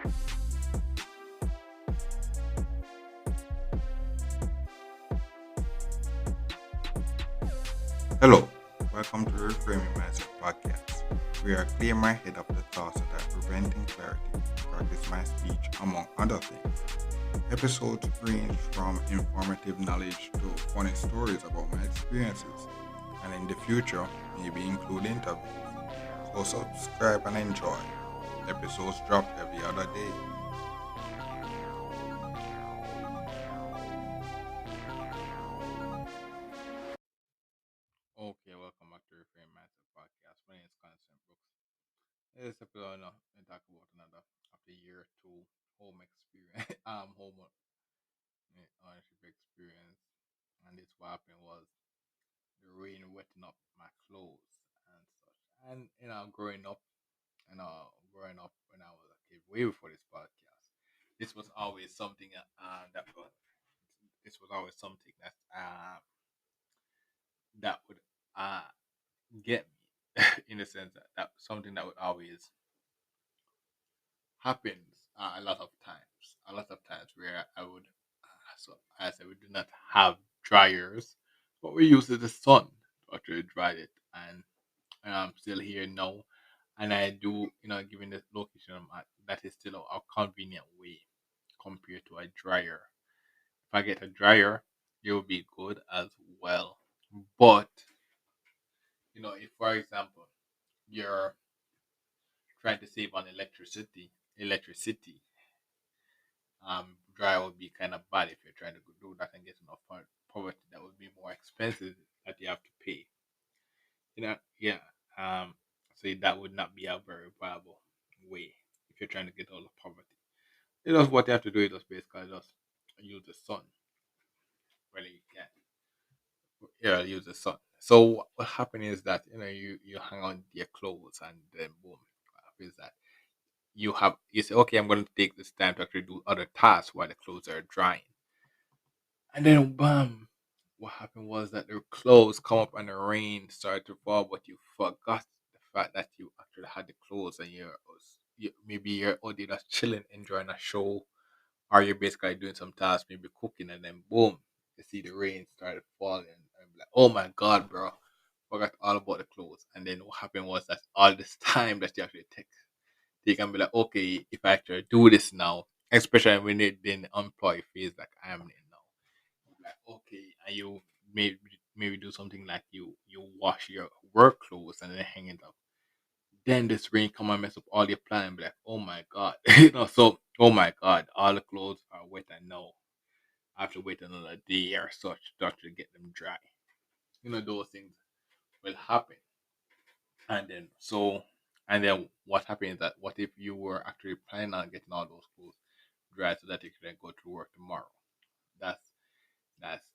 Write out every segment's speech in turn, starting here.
Hello, welcome to the Reframing Mindset podcast. We are clear my head of the thoughts that are preventing clarity, practice my speech, among other things. Episodes range from informative knowledge to funny stories about my experiences, and in the future, maybe include interviews. So subscribe and enjoy. Episodes drop every other day. Okay, welcome back to Reframing Mindset podcast. My name is Constant Brooks. This episode, I talk about another after year two home experience, home ownership experience, and this what happened was the rain wetting up my clothes and such. And growing up when I was a kid, way before this podcast, this was always something that was this was always something that would uh get me in the sense that something that would always happens a lot of times where I would, so as I said, we do not have dryers, but we use the sun to actually dry it, and I'm still here now, and I do, given the location I'm at, that is still a convenient way compared to a dryer. If I get a dryer, it will be good as well, but if for example you're trying to save on electricity, dry would be kind of bad if you're trying to do that and get enough poverty. That would be more expensive that you have to pay. Yeah. Um, so that would not be a very viable way if you're trying to get all the poverty. What you have to do is just basically just use the sun. Really, you can. Yeah, use the sun. So what happened is that you hang on your clothes and then boom, what happens is that you say, okay, I'm going to take this time to actually do other tasks while the clothes are drying. And then bam, what happened was that the clothes come up and the rain started to fall, but you forgot the fact that you actually had the clothes and maybe you're already just chilling, enjoying a show, or you're basically doing some tasks, maybe cooking, and then boom, you see the rain started falling. And I'm like, oh my god, bro, forgot all about the clothes. And then what happened was that all this time that you actually take, you can be like, okay, if I actually do this now, especially when you're in the employee phase like I am in now, like okay, and you maybe do something like you wash your work clothes and then hang it up. Then this rain come and mess up all your plan and be like, oh my god, so oh my god, all the clothes are wet and now I have to wait another day or such to actually get them dry. Those things will happen. And then what happens is that what if you were actually planning on getting all those clothes dry so that you can then go to work tomorrow? That's that's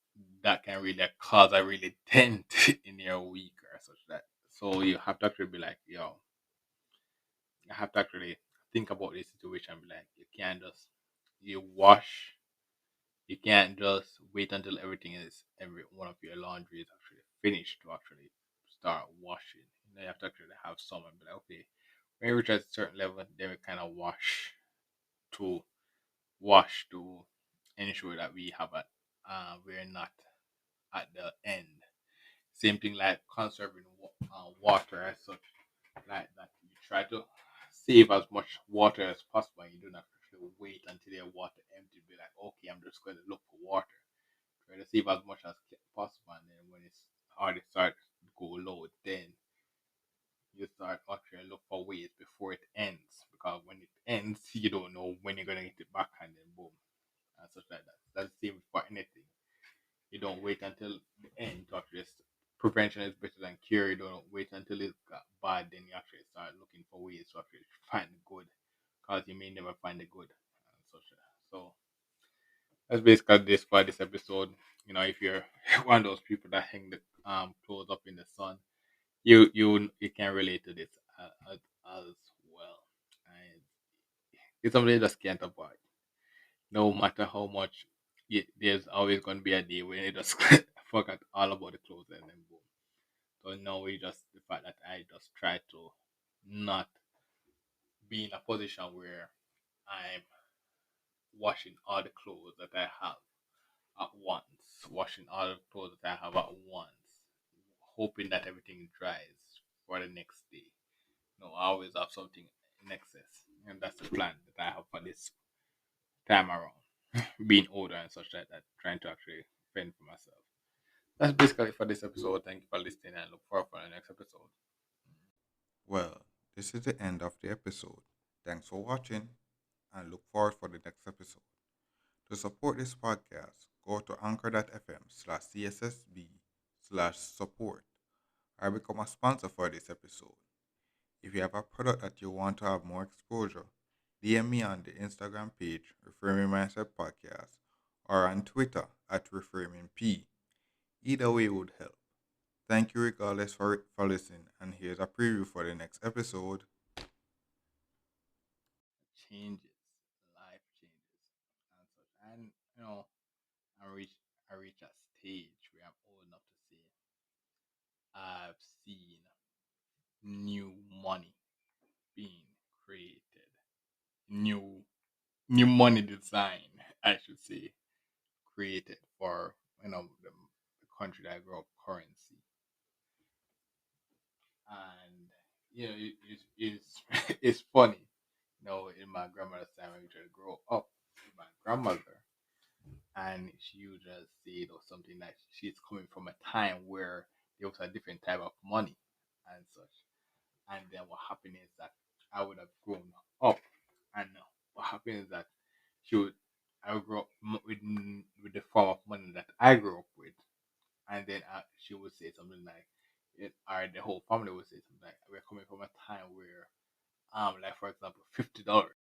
that can really cause a really dent in your week or such that. So you have to actually be like, yo, I have to actually think about this situation and be like, you wash, you can't just wait until every one of your laundry is actually finished to actually start washing. You have to actually have some and be like, okay, when you reach a certain level, then we kind of to to ensure that we're not at the end. Same thing like conserving water as such, like that. You try to save as much water as possible. And you do not actually wait until your water empty. Be like, okay, I'm just going to look for water. Try to save as much as possible, and then when it's already starts to go low, then you start actually look for ways before it ends. Because when it ends, you don't know when you're gonna get it back, and then boom, and such like that. That's the same for anything. You don't wait until the end to actually prevention is better than cure. You don't wait until it got bad, then you actually start looking for ways to actually find the good, because you may never find the good. And such. So that's basically this for this episode. If you're one of those people that hang the clothes up in the sun, you can relate to this as well. And it's something you just can't avoid. No matter how much, there's always going to be a day when you just forget all about the clothes and then boom. So now we just the fact that I just try to not be in a position where I'm washing all the clothes that I have at once, washing all the clothes that I have at once, hoping that everything dries for the next day. No, I always have something in excess, and that's the plan that I have for this time around. Being older and such like that, trying to actually fend for myself. That's basically it for this episode. Thank you for listening, and look forward for the next episode. Well, this is the end of the episode. Thanks for watching and look forward for the next episode. To support this podcast, go to anchor.fm/cssb/support or become a sponsor for this episode. If you have a product that you want to have more exposure, DM me on the Instagram page, Reframing Mindset Podcast, or on Twitter at ReframingP. Either way would help. Thank you regardless for listening, and here's a preview for the next episode. Changes, life changes, and such. And I reach, I reach a stage where I'm old enough to say I've seen new money being created, new new money design, I should say, created for the country that I grew up currency. And it's it's funny. In my grandmother's time, I used to grow up with my grandmother, and she would just say it was something like she's coming from a time where there was a different type of money and such. And then what happened is that I would have grown up, and what happened is that she would I would grow up with the form of money that I grew up with, and then she would say something like, or the whole family would say something like, "We're coming from a time where, like for example, $50